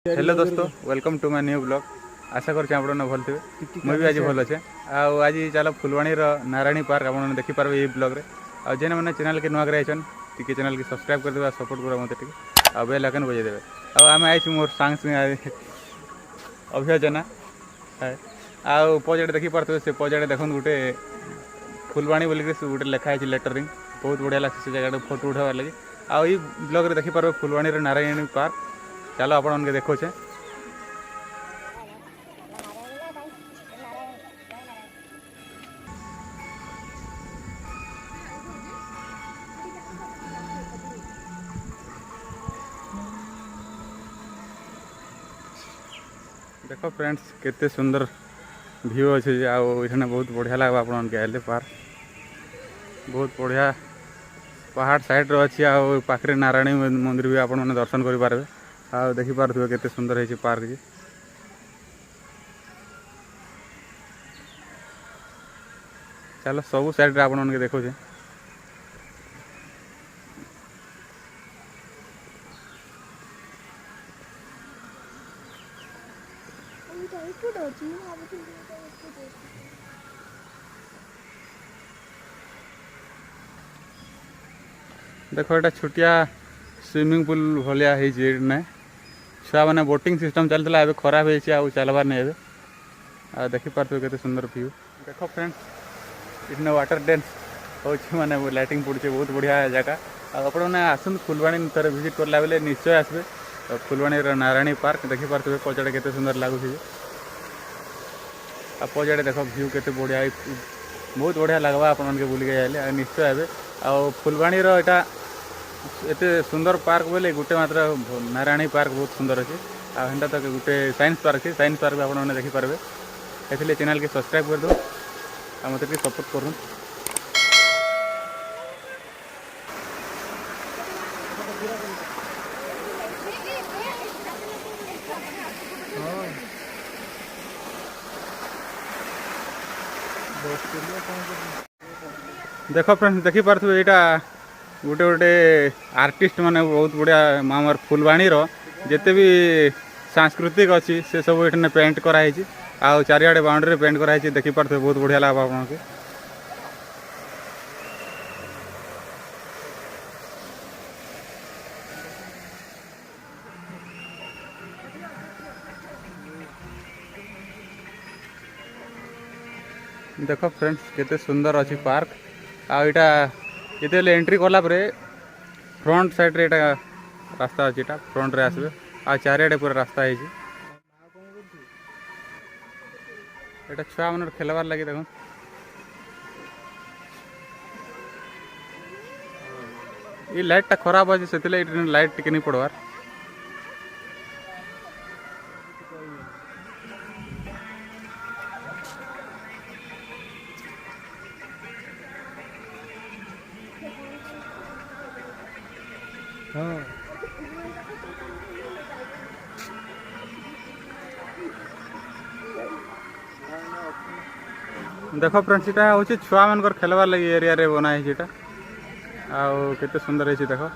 Hello दोस्तों, welcome to my new blog. आशा करछे आपण भल थे। मुझे भी आज भल अच्छे। आज चलो फुलवाणी नारायणी पार्क आप देखिपारे ये ब्लॉग रे। आ जेने मैंने चैनल के नुआ कराइछन टिके चैनल के सब्सक्राइब कर देबा, सपोर्ट करा मते टिके आ बेल आइकन बजाय देबे। आ आमे आइछु मोर सांग संग अभियोजना है। आ पॉजेट देखि पारथबे से पॉजेट देखन गुटे फुलवाणी बोली के गुटे लिखा है लेटरिंग। बहुत बढ़िया लागसे से जगह फोटो उठाबार लगी। आ ई ब्लॉग रे देखि पारबे फुलवाणी रे नारायणी पार्क। चलो आपण उनके देखो छे। देखो फ्रेंड्स केते सुंदर व्यू अच्छे। आने बहुत बढ़िया लगे आपके आए पार्क। बहुत बढ़िया पहाड़ साइड रही आखिरी नारायणी मंदिर भी आप दर्शन करेंगे। आ देखिपे केते सुंदर है पार्क जी। चलो सबू साइड आप देखो छे। देखो ये छोटिया स्विमिंग पूल भाया है। छुआ मैंने बोटिंग सिस्टम चलता है, खराब हो चलबार नहीं है। आ देखिपे केते सुंदर व्यू। देखो फ्रेंड्स इतने वाटर डांस हो माने लाइटिंग पड़े, बहुत बढ़िया जगह। आपने आसत फुलवाणी थे विजिट करला बेले निश्चय आसबे फुलवाणी नारायणी पार्क। देखिपे पचाड़े केते सुंदर लगुच। पचाड़े देख व्यू केते बढ़िया, बहुत बढ़िया लगवा आप बुलिक जाए निश्चय आए। आ फुलवाणी एटा एते सुंदर पार्क बोले गोटे मात्र नारायणी पार्क बहुत सुंदर अच्छे। आटा तो गोटे साइंस पार्क है। साइंस पार्क आपने देखिपारे। इसलिए चैनल के सब्सक्राइब कर दो, मत सपोर्ट कर। देखो फ्रेंड्स देखिपे यहाँ गोटे गोटे आर्टिस्ट माने बहुत बढ़िया आमर फुलवाणी जिते भी सांस्कृतिक अच्छी से सब ये पेंट कराई। आ चारियाडे बाउंड्री पेंट कराई। देखिपे बहुत बढ़िया लगा आपको। देखो फ्रेंड्स केते सुंदर अच्छी पार्क। आटा ये एंट्री कला फ्रंट साइड रे रास्ता अच्छी फ्रंट रे आसबे। आ चारियाडे पूरा रास्ता है। एटा छुआ मन खेलबार लगी। देखो ये लाइट टा खराब अच्छे से लाइट टिके नहीं पड़वार। देखो फ्रेंड्स यहाँ हूँ छुआ मान खेलबार लगी एरिया रे बना है। केते सुंदर है। देखो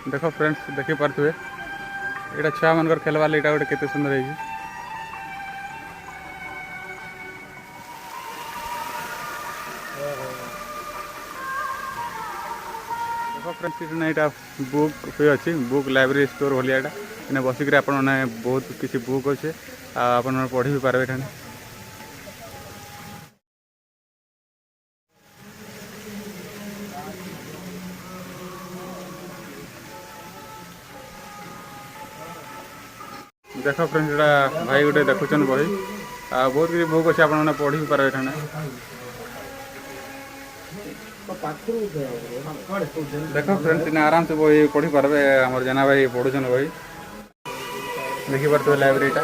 देखो फ्रेंड्स देखिपे यहाँ छुआ मान खेलबार लगी गोटे केते सुंदर है। देखो फ्रेंड्स यहाँ बुक भी अच्छी, बुक लाइब्रेरी स्टोर भाया यहाँ बसिक आप बहुत किसी बुक अच्छे आप पढ़ी भी पारे। देखो फ्रेंड्स यहाँ भाई गोटे देखुन बही बहुत किसी बुक अच्छे आप पढ़ी भी पारे। देखो फ्रेंड्स इन्हें आराम से बही पढ़ी पारे। आम जना भाई पढ़ुन बही देखिपे लाइब्रेरीटा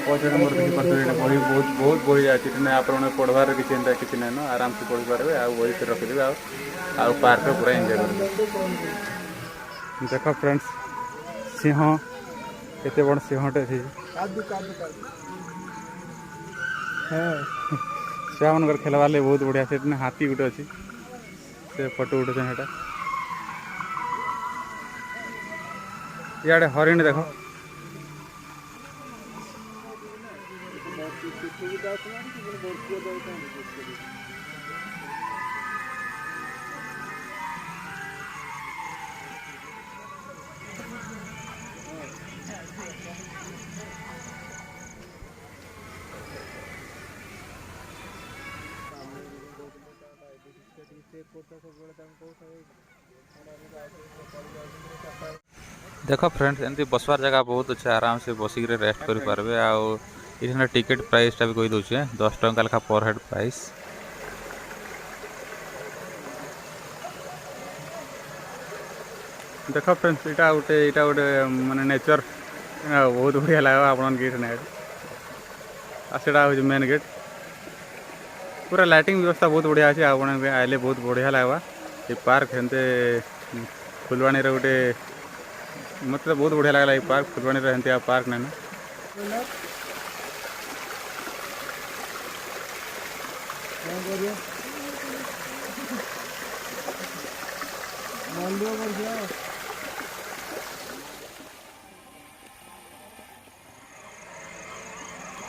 पचर मोर देखिए बही बहुत बहुत बही जाए आप पढ़वार किसी ना ना आराम से पढ़ी पारे आ बही से रखिदेवे आ पार्क पूरा एंजॉय कर देख फ्रेंड्स सिंह केते बड़ सिंहटे थी छुआ मन खेलवार लगे बहुत बढ़िया से हाथी गोटे अच्छी से फोटो उठे इे हरिण देख देख फ्रेंड्स एमती बसवार जगह बहुत अच्छे आराम से बसिक रेस्ट कर पारे आउ टिकेट प्राइस टा भी कही दौचे 10 टंका लेखा पर हेड प्राइस। देख फ्रेंड्स यहाँ गोटे माने नेचर बहुत बढ़िया लगे आपन गेट आटा हूँ मेन गेट पूरा लाइटिंग व्यवस्था बहुत बढ़िया अच्छे आप आइले बहुत बढ़िया लगवा ये पार्क हेमते फुलवाणी गोटे मतलब बहुत बढ़िया लगला ये पार्क फुलवाणी हेमती पार्क ना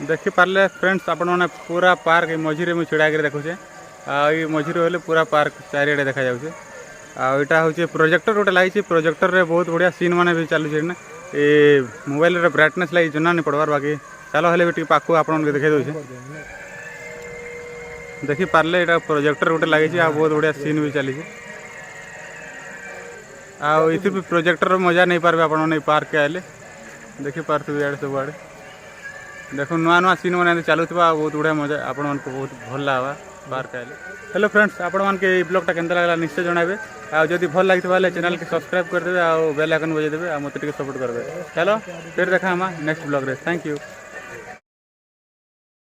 देखी पारे फ्रेंड्स आपण मैंने पूरा पार्क मझीरे मुझे छिड़ा कर देखुचे आई मझीरे हेल्ले पूरा पार्क चारिड़े देखा जाऊे आईटा हूँ प्रोजेक्टर गोटे लगी प्रोजेक्टर रे बहुत बढ़िया सीन मैंने भी चलुचे ना ये मोबाइल रे ब्राइटनेस लगी जना नहीं पड़वार बाकी चलो हेल्ले भी पाखु आपन देखे दूचे देखी पारे यहाँ प्रोजेक्टर गोटे लगी बहुत बढ़िया सीन भी चली आती भी प्रोजेक्टर मजा नहीं पारे आप पार्क के आए देखी पार्थे इे सब आड़े देखो नुआ नुआ सीन मैंने चलुवा बहुत बढ़िया मजा आपण मानक बहुत भल लगा पार्क आए। हेलो फ्रेंड्स आपण मानके ब्लॉगटा केनता लगला निश्चय जनइबे आदि भल लगी चैनल के सब्सक्राइब करदे आ बेल आइकन बजेदेवे आ मत सपोर्ट करबे। चलो फिर देखा नेक्स्ट ब्लॉग रे थैंक यू।